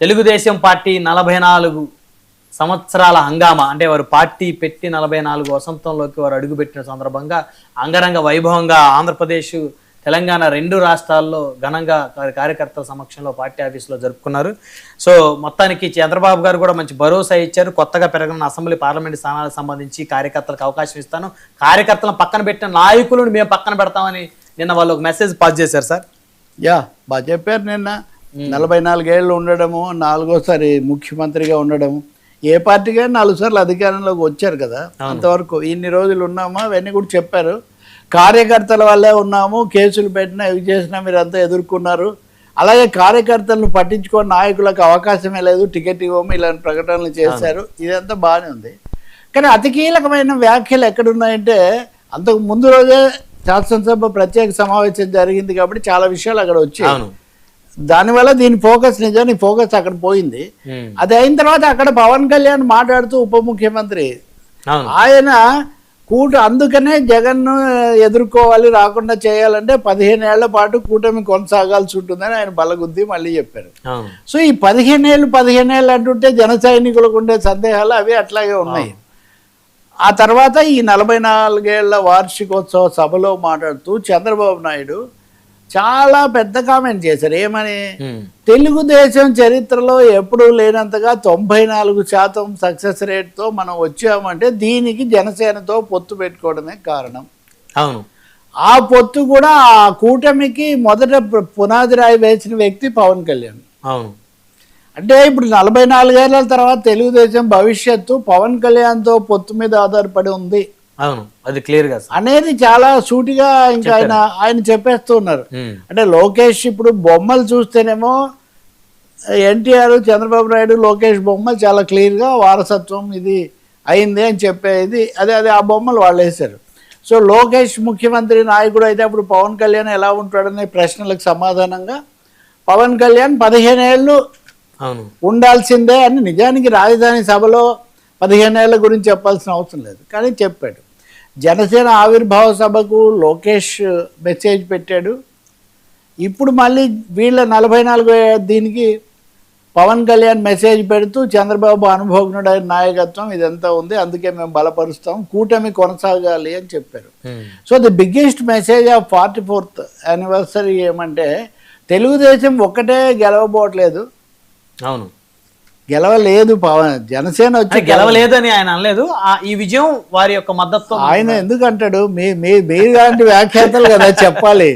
Telugu Desam party 44 సంవత్సరాల హంగామా అంటే వారు పార్టీ పెట్టి 44 వసంతంలోకి వారు అడుగుపెట్టిన సందర్భంగా అంగరంగ వైభవంగా ఆంధ్రప్రదేశ్ తెలంగాణ 2 రాష్ట్రాల్లో ఘనంగా కార్యకర్తల సమక్షంలో పార్టీ ఆఫీసులో జరుపుకున్నారు. సో మొత్తానికి చంద్రబాబు గారు కూడా మంచి భరోసా ఇచ్చారు. కొత్తగా పెరగనున్న అసెంబ్లీ పార్లమెంట్ స్థానాలకు సంబంధించి కార్యకర్తలకు అవకాశం ఇస్తాను, కార్యకర్తలను పక్కన పెట్టిన నాయకులను మేము పక్కన పెడతామని నిన్న వాళ్ళు ఒక మెసేజ్ పాస్ చేశారు సార్. బాగా చెప్పారు. నిన్న 44 ఏళ్ళు ఉండడము, 4వ సారి ముఖ్యమంత్రిగా ఉండడము, ఏ పార్టీగా 4 సార్లు అధికారంలోకి వచ్చారు కదా, అంతవరకు ఇన్ని రోజులు ఉన్నామా అవన్నీ కూడా చెప్పారు. కార్యకర్తల వల్లే ఉన్నాము, కేసులు పెట్టినా ఇవి చేసినా మీరంతా ఎదుర్కొన్నారు, అలాగే కార్యకర్తలను పట్టించుకొని నాయకులకు అవకాశమే లేదు, టికెట్ ఇవ్వము, ఇలాంటి ప్రకటనలు చేశారు. ఇదంతా బాగానే ఉంది. కానీ అతి కీలకమైన వ్యాఖ్యలు ఎక్కడున్నాయంటే, అంతకు ముందు రోజే శాసనసభ ప్రత్యేక సమావేశం జరిగింది కాబట్టి చాలా విషయాలు అక్కడ వచ్చాయి. దానివల్ల దీని ఫోకస్ నిజానికి ఫోకస్ అక్కడ పోయింది. అది అయిన తర్వాత అక్కడ పవన్ కళ్యాణ్ మాట్లాడుతూ ఉప ముఖ్యమంత్రి ఆయన అందుకనే జగన్ ఎదుర్కోవాలి, రాకుండా చేయాలంటే 15 ఏళ్ల పాటు కూటమి కొనసాగాల్సి ఉంటుందని ఆయన బలగుద్ది మళ్ళీ చెప్పారు. సో ఈ 15 ఏళ్ళు అంటుంటే జన సైనికులకు ఉండే సందేహాలు అవి అట్లాగే ఉన్నాయి. ఆ తర్వాత ఈ 44 ఏళ్ల వార్షికోత్సవ సభలో మాట్లాడుతూ చంద్రబాబు నాయుడు చాలా పెద్ద కామెంట్ చేశారు. ఏమని, తెలుగుదేశం చరిత్రలో ఎప్పుడూ లేనంతగా 94% సక్సెస్ రేట్తో మనం వచ్చామంటే దీనికి జనసేనతో పొత్తు పెట్టుకోవడమే కారణం. అవును, ఆ పొత్తు కూడా ఆ కూటమికి మొదట పునాది రాయి వేసిన వ్యక్తి పవన్ కళ్యాణ్. అవును, అంటే ఇప్పుడు 44 ఏళ్ల తర్వాత తెలుగుదేశం భవిష్యత్తు పవన్ కళ్యాణ్తో పొత్తు మీద ఆధారపడి ఉంది. అవును, అది క్లియర్ గా అనేది చాలా సూటిగా ఇంకా ఆయన చెప్పేస్తూ ఉన్నారు. అంటే లోకేష్ ఇప్పుడు బొమ్మలు చూస్తేనేమో ఎన్టీఆర్, చంద్రబాబు నాయుడు, లోకేష్ బొమ్మలు చాలా క్లియర్గా వారసత్వం ఇది అయింది అని చెప్పేది అదే ఆ బొమ్మలు వాళ్ళు వేశారు. సో లోకేష్ ముఖ్యమంత్రి నాయకుడు అయితే అప్పుడు పవన్ కళ్యాణ్ ఎలా ఉంటాడనే ప్రశ్నలకు సమాధానంగా పవన్ కళ్యాణ్ 15 ఏళ్ళు ఉండాల్సిందే అని, నిజానికి రాజధాని సభలో 15 ఏళ్ల గురించి చెప్పాల్సిన అవసరం లేదు కానీ చెప్పాడు. జనసేన ఆవిర్భావ సభకు లోకేష్ మెసేజ్ పెట్టాడు. ఇప్పుడు మళ్ళీ వీళ్ళ 44 దీనికి పవన్ కళ్యాణ్ మెసేజ్ పెడుతూ చంద్రబాబు అనుభవజ్ఞుడైన నాయకత్వం ఇదంతా ఉంది, అందుకే మేము బలపరుస్తాం, కూటమి కొనసాగాలి అని చెప్పారు. So the biggest message of 44th anniversary ఏమంటే తెలుగుదేశం ఒక్కటే గెలవబోట్లేదు. అవును, గెలవలేదు, పవన్ జనసేన వచ్చి గెలవలేదని ఆయన అనలేదు. ఈ విజయం వారి యొక్క మద్దతు ఆయన ఎందుకంటాడు, మీలాంటి వ్యాఖ్యాతలు కదా చెప్పాలి.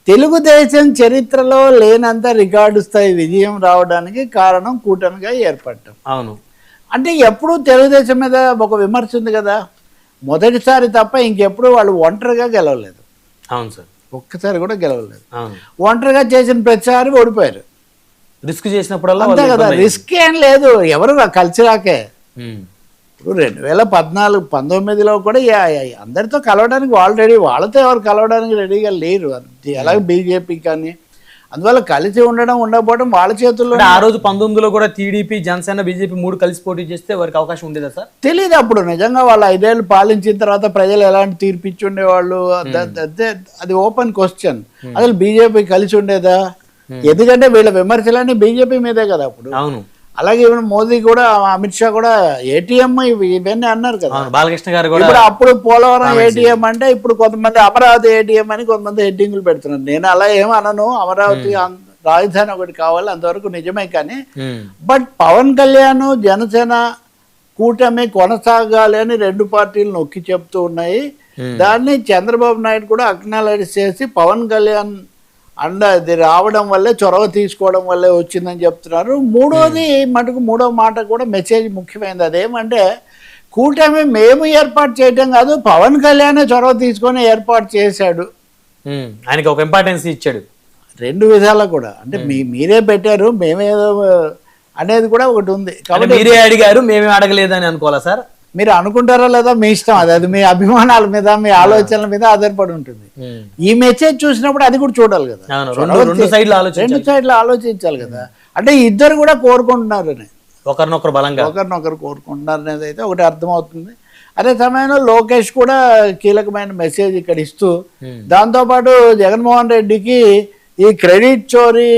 తెలుగుదేశం చరిత్రలో లేనంత రికార్డు స్థాయి విజయం రావడానికి కారణం కూటమిగా ఏర్పడటం. అవును, అంటే ఎప్పుడు తెలుగుదేశం మీద ఒక విమర్శ ఉంది కదా, మొదటిసారి తప్ప ఇంకెప్పుడు వాళ్ళు ఒంటరిగా గెలవలేదు. అవును సార్, ఒక్కసారి కూడా గెలవలేదు. ఒంటరిగా చేసిన ప్రతిసారి ఓడిపోయారు. రిస్క్ చేసినప్పుడల్లా అంతే కదా, రిస్క్ ఏం లేదు, ఎవరు కలిసి రాకే. ఇప్పుడు 2014-19లో కూడా అందరితో కలవడానికి ఆల్రెడీ వాళ్ళతో ఎవరు కలవడానికి రెడీగా లేరు, అలాగే బీజేపీ కానీ. అందువల్ల కలిసి ఉండకపోవడం వాళ్ళ చేతుల్లో. ఆ రోజు 19లో కూడా టీడీపీ, జనసేన, బీజేపీ 3 కలిసి పోటీ చేస్తే వారికి అవకాశం ఉండేదా సార్? తెలియదు అప్పుడు. నిజంగా వాళ్ళు 5 ఏళ్ళు పాలించిన తర్వాత ప్రజలు ఎలాంటి తీర్పు ఇచ్చి ఉండేవాళ్ళు, అది ఓపెన్ క్వశ్చన్. అసలు బీజేపీ కలిసి ఉండేదా? ఎందుకంటే వీళ్ళ విమర్శలన్నీ బీజేపీ మీదే కదా అప్పుడు. అవును, అలాగే ఇప్పుడు మోదీ కూడా, అమిత్ షా కూడా ఏటీఎం ఇవన్నీ అన్నారు కదా. బాలకృష్ణ గారు కూడా ఇప్పుడు అప్పుడు పోలవరం ఏటీఎం అంటే ఇప్పుడు కొంతమంది అమరావతి ఏటీఎం అని కొంతమంది హెడ్డింగ్లు పెడుతున్నారు. నేను అలా ఏమీ అనను, అమరావతి రాజధాని ఒకటి కావాలి, అంతవరకు నిజమే. కానీ బట్ పవన్ కళ్యాణ్, జనసేన కూటమి కొనసాగాలి అని 2 పార్టీలు నొక్కి చెప్తూ ఉన్నాయి. దాన్ని చంద్రబాబు నాయుడు కూడా అక్నాలైజ్ చేసి పవన్ కళ్యాణ్ అది రావడం వల్లే, చొరవ తీసుకోవడం వల్లే వచ్చిందని చెప్తున్నారు. మూడో మాట కూడా మెసేజ్ ముఖ్యమైనది. అదేమంటే కూటమి మేము ఏర్పాటు చేయటం కాదు, పవన్ కళ్యాణ్ చొరవ తీసుకొని ఏర్పాటు చేశాడు, ఆయనకి ఒక ఇంపార్టెన్స్ ఇచ్చాడు. 2 విధాలా కూడా. అంటే మీరే పెట్టారు, మేమేదో అనేది కూడా ఒకటి ఉంది. కాబట్టి మీరే అడిగారు, మేమే అడగలేదని అనుకోవాలా సార్? మీరు అనుకుంటారా లేదా మీ ఇష్టం, అది మీ అభిమానాల మీద, మీ ఆలోచనల మీద ఆధారపడి ఉంటుంది. ఈ మెసేజ్ చూసినప్పుడు అది కూడా చూడాలి కదా, 2 సైడ్లు ఆలోచించాలి కదా. అంటే ఇద్దరు కూడా కోరుకుంటున్నారు, ఒకరినొకరు కోరుకుంటున్నారు అనేది అయితే ఒకటి అర్థమవుతుంది. అదే సమయంలో లోకేష్ కూడా కీలకమైన మెసేజ్ ఇక్కడ ఇస్తూ, దాంతోపాటు జగన్మోహన్ రెడ్డికి ఈ క్రెడిట్ చోరీ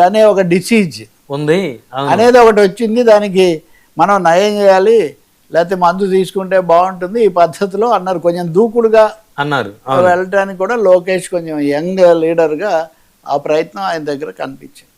అనే ఒక డిసీజ్ ఉంది. అవును. అనేది ఒకటి వచ్చింది. దానికి మనం నయం చేయాలి, లేకపోతే మందు తీసుకుంటే బాగుంటుంది ఈ పద్ధతిలో అన్నారు. కొంచెం దూకుడుగా అన్నారు. వెళ్ళటానికి కూడా లోకేష్ కొంచెం యంగ్ లీడర్గా ఆ ప్రయత్నం ఆయన దగ్గర కనిపించింది.